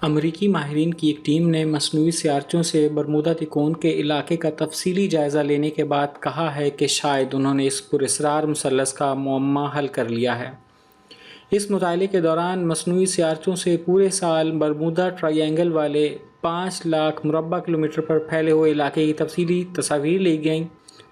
امریکی ماہرین کی ایک ٹیم نے مصنوعی سیارچوں سے برمودا تکون کے علاقے کا تفصیلی جائزہ لینے کے بعد کہا ہے کہ شاید انہوں نے اس پراسرار مثلث کا معمہ حل کر لیا ہے۔ اس مطالعے کے دوران مصنوعی سیارچوں سے پورے سال برمودا ٹرائی اینگل والے 5 لاکھ مربع کلومیٹر پر پھیلے ہوئے علاقے کی تفصیلی تصاویر لی گئیں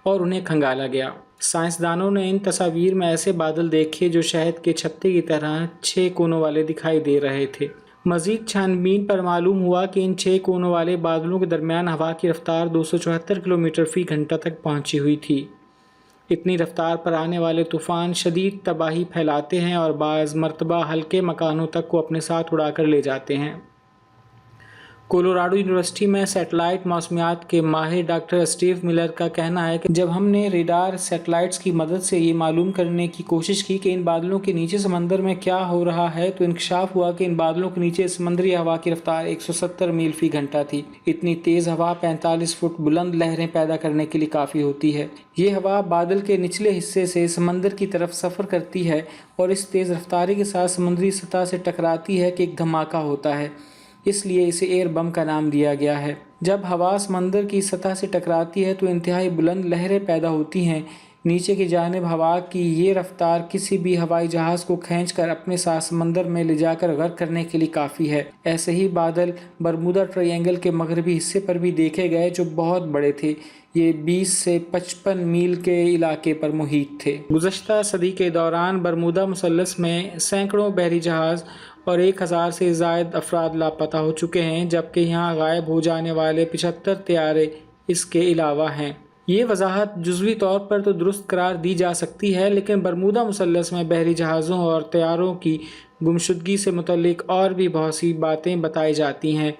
اور انہیں کھنگالا گیا۔ سائنسدانوں نے ان تصاویر میں ایسے بادل دیکھے جو شہد کے چھتے کی طرح 6 کونوں والے دکھائی دے رہے تھے۔ مزید چھانبین پر معلوم ہوا کہ ان 6 کونوں والے بادلوں کے درمیان ہوا کی رفتار 274 کلومیٹر فی گھنٹہ تک پہنچی ہوئی تھی۔ اتنی رفتار پر آنے والے طوفان شدید تباہی پھیلاتے ہیں اور بعض مرتبہ ہلکے مکانوں تک کو اپنے ساتھ اڑا کر لے جاتے ہیں۔ کولوراڈو یونیورسٹی میں سیٹلائٹ موسمیات کے ماہر ڈاکٹر اسٹیو ملر کا کہنا ہے کہ جب ہم نے ریڈار سیٹلائٹس کی مدد سے یہ معلوم کرنے کی کوشش کی کہ ان بادلوں کے نیچے سمندر میں کیا ہو رہا ہے تو انکشاف ہوا کہ ان بادلوں کے نیچے سمندری ہوا کی رفتار 170 میل فی گھنٹہ تھی۔ اتنی تیز ہوا 45 فٹ بلند لہریں پیدا کرنے کے لیے کافی ہوتی ہے۔ یہ ہوا بادل کے نچلے حصے سے سمندر کی طرف سفر کرتی ہے اور اس تیز رفتاری کے ساتھ سمندری سطح سے ٹکراتی ہے کہ ایک دھماکہ ہوتا ہے، اس لیے اسے ایئر بم کا نام دیا گیا ہے۔ جب ہوا سمندر کی سطح سے ٹکراتی ہے تو انتہائی بلند لہریں پیدا ہوتی ہیں۔ نیچے کی جانب ہوا کی یہ رفتار کسی بھی ہوائی جہاز کو کھینچ کر اپنے ساتھ سمندر میں لے جا کر غرق کرنے کے لیے کافی ہے۔ ایسے ہی بادل برمودا ٹرائی اینگل کے مغربی حصے پر بھی دیکھے گئے جو بہت بڑے تھے۔ یہ 20 سے 55 میل کے علاقے پر محیط تھے۔ گزشتہ صدی کے دوران برمودا مثلث میں سینکڑوں بحری جہاز اور 1000 سے زائد افراد لاپتہ ہو چکے ہیں، جبکہ یہاں غائب ہو جانے والے 75 طیارے اس کے علاوہ ہیں۔ یہ وضاحت جزوی طور پر تو درست قرار دی جا سکتی ہے، لیکن برمودا مثلث میں بحری جہازوں اور طیاروں کی گمشدگی سے متعلق اور بھی بہت سی باتیں بتائی جاتی ہیں،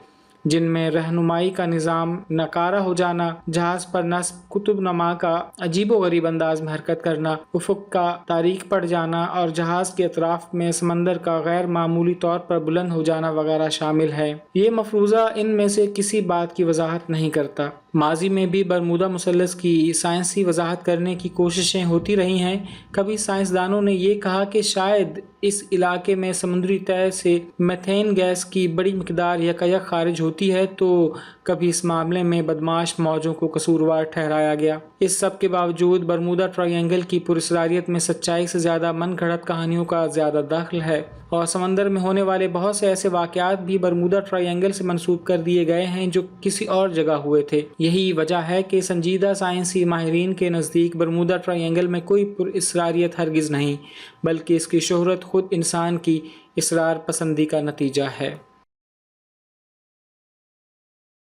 جن میں رہنمائی کا نظام ناکارہ ہو جانا، جہاز پر نصب قطب نما کا عجیب و غریب انداز میں حرکت کرنا، افق کا تاریک پڑ جانا اور جہاز کے اطراف میں سمندر کا غیر معمولی طور پر بلند ہو جانا وغیرہ شامل ہے۔ یہ مفروضہ ان میں سے کسی بات کی وضاحت نہیں کرتا۔ ماضی میں بھی برمودا مثلث کی سائنسی وضاحت کرنے کی کوششیں ہوتی رہی ہیں۔ کبھی سائنسدانوں نے یہ کہا کہ شاید اس علاقے میں سمندری تہہ سے میتھین گیس کی بڑی مقدار یکایک خارج ہوتی ہے، تو کبھی اس معاملے میں بدمعاش موجوں کو قصوروار ٹھہرایا گیا۔ اس سب کے باوجود برمودا ٹرائی اینگل کی پراسراریت میں سچائی سے زیادہ من گھڑت کہانیوں کا زیادہ دخل ہے، اور سمندر میں ہونے والے بہت سے ایسے واقعات بھی برمودا ٹرائی اینگل سے منسوب کر دیے گئے ہیں جو کسی اور جگہ ہوئے تھے۔ یہی وجہ ہے کہ سنجیدہ سائنسی ماہرین کے نزدیک برمودا ٹرائی اینگل میں کوئی پراسراریت ہرگز نہیں، بلکہ اس کی شہرت خود انسان کی اصرار پسندی کا نتیجہ ہے۔